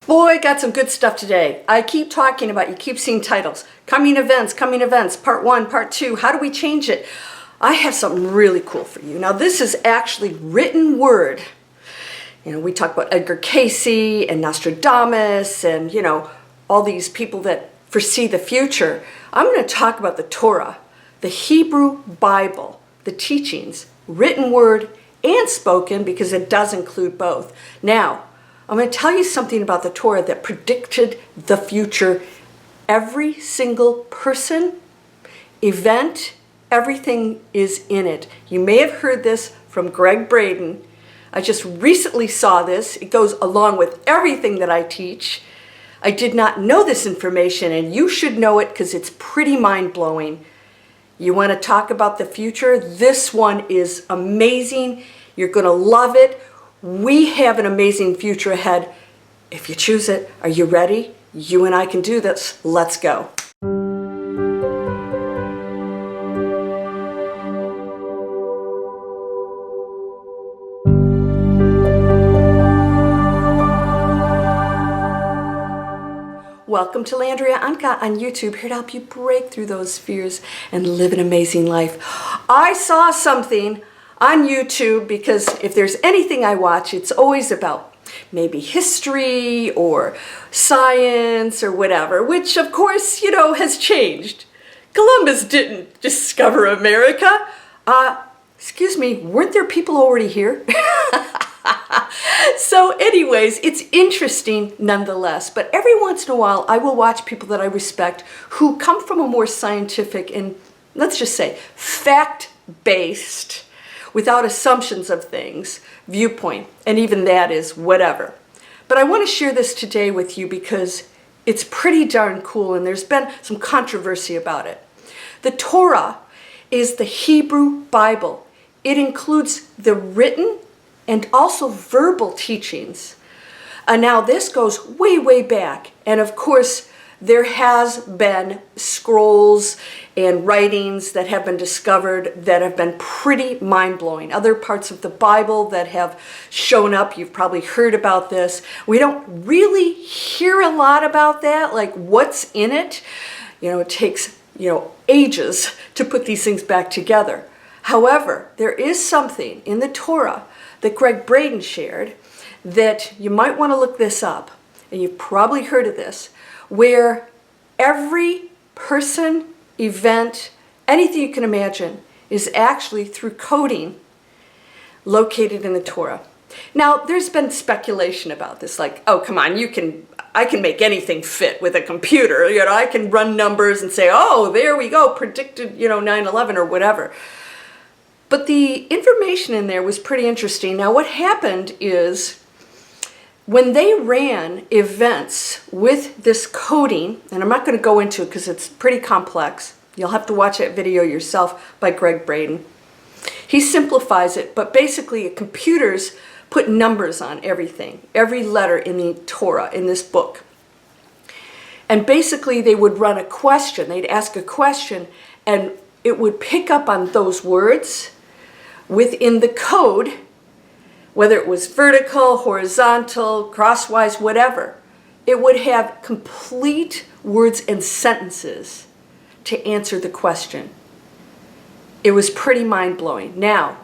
Boy, got some good stuff today. I keep talking about, you keep seeing titles. Coming events, part 1, part 2. How do we change it? I have something really cool for you. Now, this is actually written word. You know, we talk about Edgar Cayce and Nostradamus and, you know, all these people that foresee the future. I'm going to talk about the Torah, the Hebrew Bible, the teachings, written word and spoken, because it does include both. Now, I'm going to tell you something about the Torah that predicted the future. Every single person, event, everything is in it. You may have heard this from Gregg Braden. I just recently saw this. It goes along with everything that I teach. I did not know this information, and you should know it because it's pretty mind-blowing. You want to talk about the future? This one is amazing. You're going to love it. We have an amazing future ahead if you choose it. Are you ready? You and I can do this. Let's go. Welcome to Landria Onkka on YouTube, here to help you break through those fears and live an amazing life. I saw something on YouTube, because if there's anything I watch, it's always about maybe history or science or whatever, which of course, you know, has changed. Columbus didn't discover America. Excuse me, weren't there people already here? So anyways, it's interesting nonetheless, but every once in a while I will watch people that I respect who come from a more scientific and, let's just say, fact-based, without assumptions of things, viewpoint, and even that is whatever. But I want to share this today with you because it's pretty darn cool, and there's been some controversy about it. The Torah is the Hebrew Bible. It includes the written and also verbal teachings. Now this goes way, way back, and of course there has been scrolls and writings that have been discovered that have been pretty mind-blowing. Other parts of the Bible that have shown up, you've probably heard about this. We don't really hear a lot about that, like what's in it. You know, it takes, you know, ages to put these things back together. However, there is something in the Torah that Gregg Braden shared that you might want to look this up, and you've probably heard of this, where every person, event, anything you can imagine is actually through coding located in the Torah. Now, there's been speculation about this, like, oh, come on, I can make anything fit with a computer. You know, I can run numbers and say, oh, there we go, predicted, you know, 9/11 or whatever. But the information in there was pretty interesting. Now, what happened is when they ran events with this coding, and I'm not going to go into it because it's pretty complex. You'll have to watch that video yourself by Gregg Braden. He simplifies it, but basically computers put numbers on everything, every letter in the Torah, in this book. And basically they would run a question. They'd ask a question, and it would pick up on those words within the code, whether it was vertical, horizontal, crosswise, whatever. It would have complete words and sentences to answer the question. It was pretty mind-blowing. Now,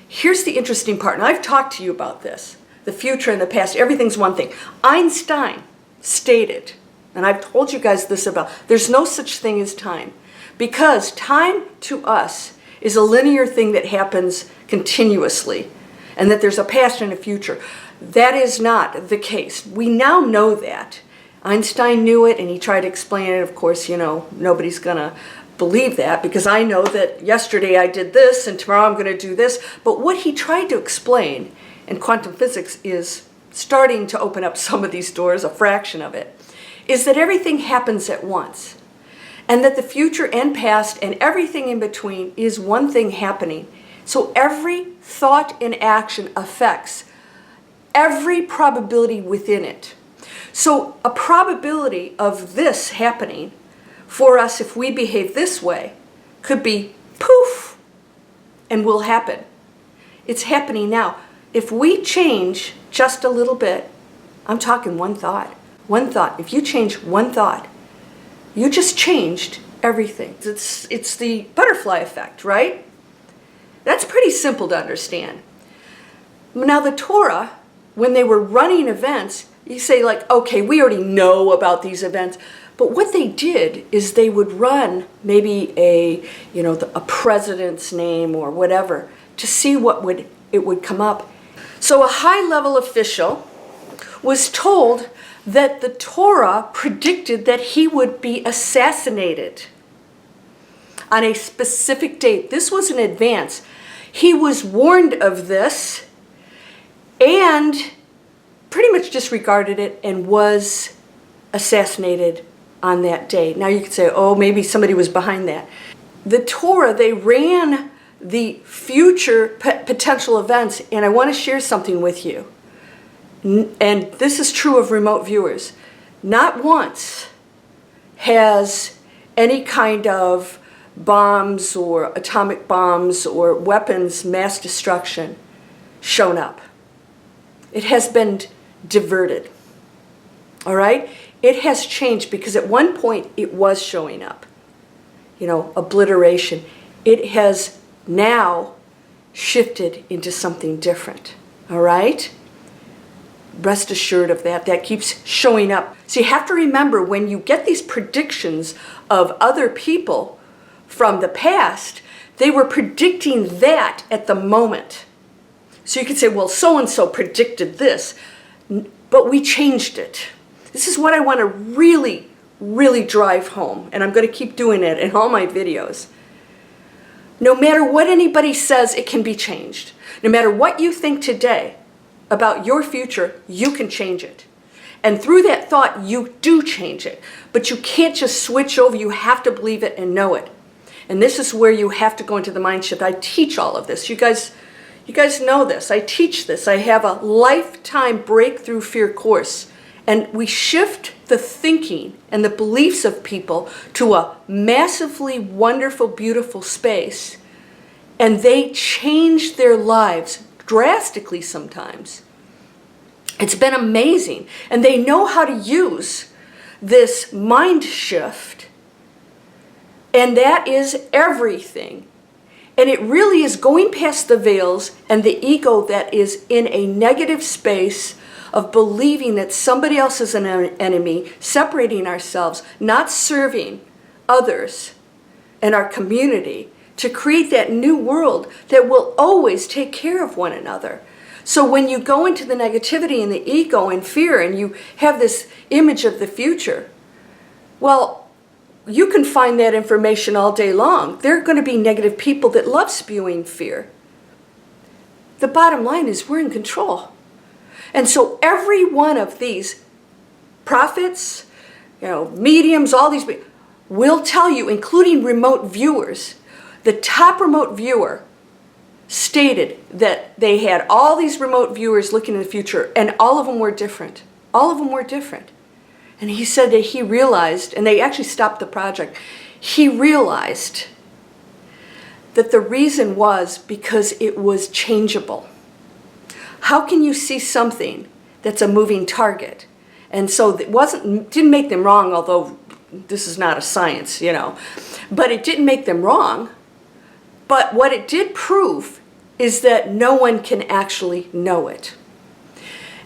here's the interesting part, and I've talked to you about this, the future and the past, everything's one thing. Einstein stated, and I've told you guys this about, there's no such thing as time, because time to us is a linear thing that happens continuously, and that there's a past and a future. That is not the case. We now know that. Einstein knew it, and he tried to explain it. Of course, you know, nobody's gonna believe that, because I know that yesterday I did this, and tomorrow I'm gonna do this. But what he tried to explain, and quantum physics is starting to open up some of these doors, a fraction of it, is that everything happens at once. And that the future and past and everything in between is one thing happening. So every thought and action affects every probability within it. So a probability of this happening for us, if we behave this way, could be poof, and will happen. It's happening now. If we change just a little bit, I'm talking one thought, One thought. If you change one thought, you just changed everything. It's the butterfly effect, right? That's pretty simple to understand. Now the Torah, when they were running events, you say like, okay, we already know about these events. But what they did is they would run maybe a president's name or whatever to see what it would come up. So a high-level official was told that the Torah predicted that he would be assassinated on a specific date. This was in advance. He was warned of this and pretty much disregarded it and was assassinated on that day. Now you could say, oh, maybe somebody was behind that. The Torah, they ran the future potential events, and I want to share something with you. And this is true of remote viewers. Not once has any kind of bombs or atomic bombs or weapons, mass destruction, shown up. It has been diverted. All right? It has changed because at one point it was showing up. Obliteration. It has now shifted into something different. All right? Rest assured of that. That keeps showing up. So you have to remember when you get these predictions of other people from the past, they were predicting that at the moment. So you could say, well, so-and-so predicted this, but we changed it. This is what I want to really, really drive home, and I'm going to keep doing it in all my videos. No matter what anybody says, it can be changed. No matter what you think today about your future, you can change it. And through that thought, you do change it. But you can't just switch over. You have to believe it and know it. And this is where you have to go into the mind shift. I teach all of this. You guys know this. I teach this. I have a lifetime breakthrough fear course. And we shift the thinking and the beliefs of people to a massively wonderful, beautiful space. And they change their lives drastically sometimes. It's been amazing. And they know how to use this mind shift. And that is everything. And it really is going past the veils and the ego that is in a negative space of believing that somebody else is an enemy, separating ourselves, not serving others and our community to create that new world that will always take care of one another. So when you go into the negativity and the ego and fear and you have this image of the future, well, you can find that information all day long. There are going to be negative people that love spewing fear. The bottom line is we're in control. And so every one of these prophets, mediums, all these will tell you, including remote viewers, the top remote viewer stated that they had all these remote viewers looking in the future, and all of them were different. All of them were different. And he said that he realized, and they actually stopped the project, he realized that the reason was because it was changeable. How can you see something that's a moving target? And so it didn't make them wrong, although this is not a science, but it didn't make them wrong. But what it did prove is that no one can actually know it.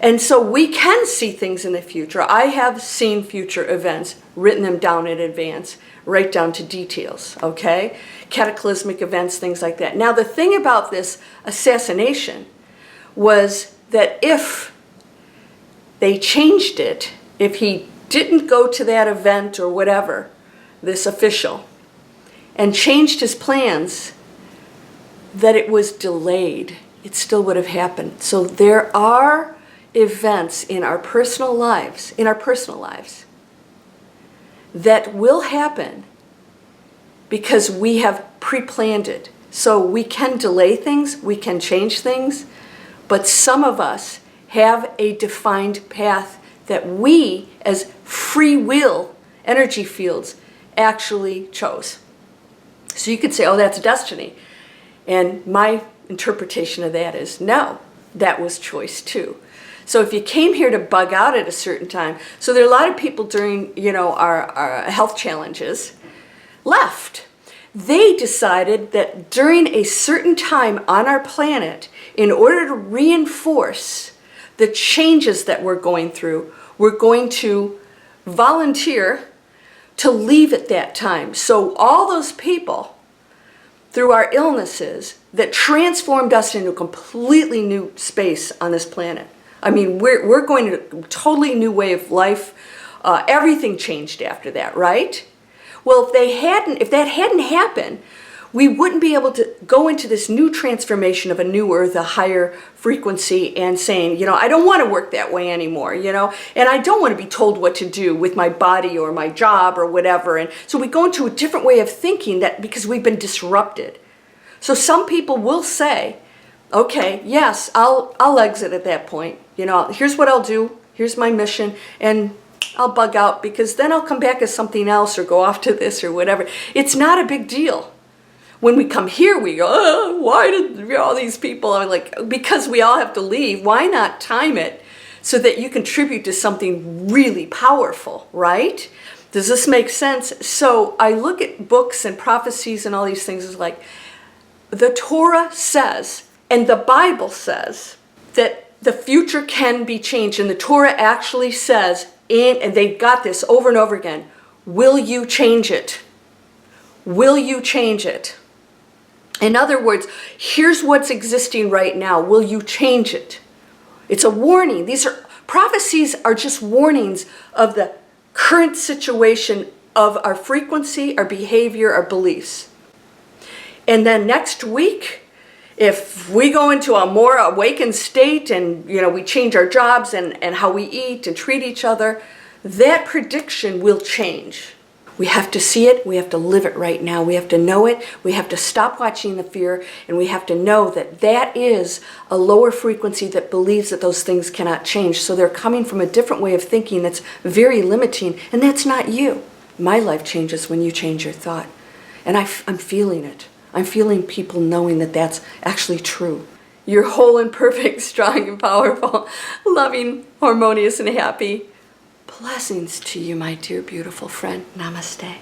And so we can see things in the future. I have seen future events, written them down in advance, right down to details, okay? Cataclysmic events, things like that. Now the thing about this assassination was that if they changed it, if he didn't go to that event or whatever, this official, and changed his plans, that it was delayed, it still would have happened. So there are events in our personal lives, that will happen because we have pre-planned it. So we can delay things, we can change things, but some of us have a defined path that we, as free will energy fields, actually chose. So you could say, oh, that's destiny. And my interpretation of that is, no, that was choice too. So if you came here to bug out at a certain time, so there are a lot of people during, our health challenges left. They decided that during a certain time on our planet, in order to reinforce the changes that we're going through, we're going to volunteer to leave at that time. So all those people, through our illnesses, that transformed us into a completely new space on this planet. I mean, we're going to a totally new way of life. Everything changed after that, right? Well, if that hadn't happened, we wouldn't be able to go into this new transformation of a new earth, a higher frequency, and saying, I don't want to work that way anymore, and I don't want to be told what to do with my body or my job or whatever. And so we go into a different way of thinking because we've been disrupted. So some people will say, okay, yes, I'll exit at that point. Here's what I'll do. Here's my mission. And I'll bug out because then I'll come back as something else or go off to this or whatever. It's not a big deal. When we come here, we go, why did all these people are like, because we all have to leave. Why not time it so that you contribute to something really powerful, right? Does this make sense? So I look at books and prophecies and all these things as like, the Torah says, and the Bible says, that the future can be changed. And the Torah actually says, and they got this over and over again, will you change it? Will you change it? In other words, here's what's existing right now. Will you change it? It's a warning. Prophecies are just warnings of the current situation of our frequency, our behavior, our beliefs. And then next week, if we go into a more awakened state and we change our jobs and how we eat and treat each other, that prediction will change. We have to see it, we have to live it right now, we have to know it, we have to stop watching the fear, and we have to know that that is a lower frequency that believes that those things cannot change. So they're coming from a different way of thinking that's very limiting, and that's not you. My life changes when you change your thought. And I'm feeling it. I'm feeling people knowing that that's actually true. You're whole and perfect, strong and powerful, loving, harmonious and happy. Blessings to you, my dear, beautiful friend. Namaste.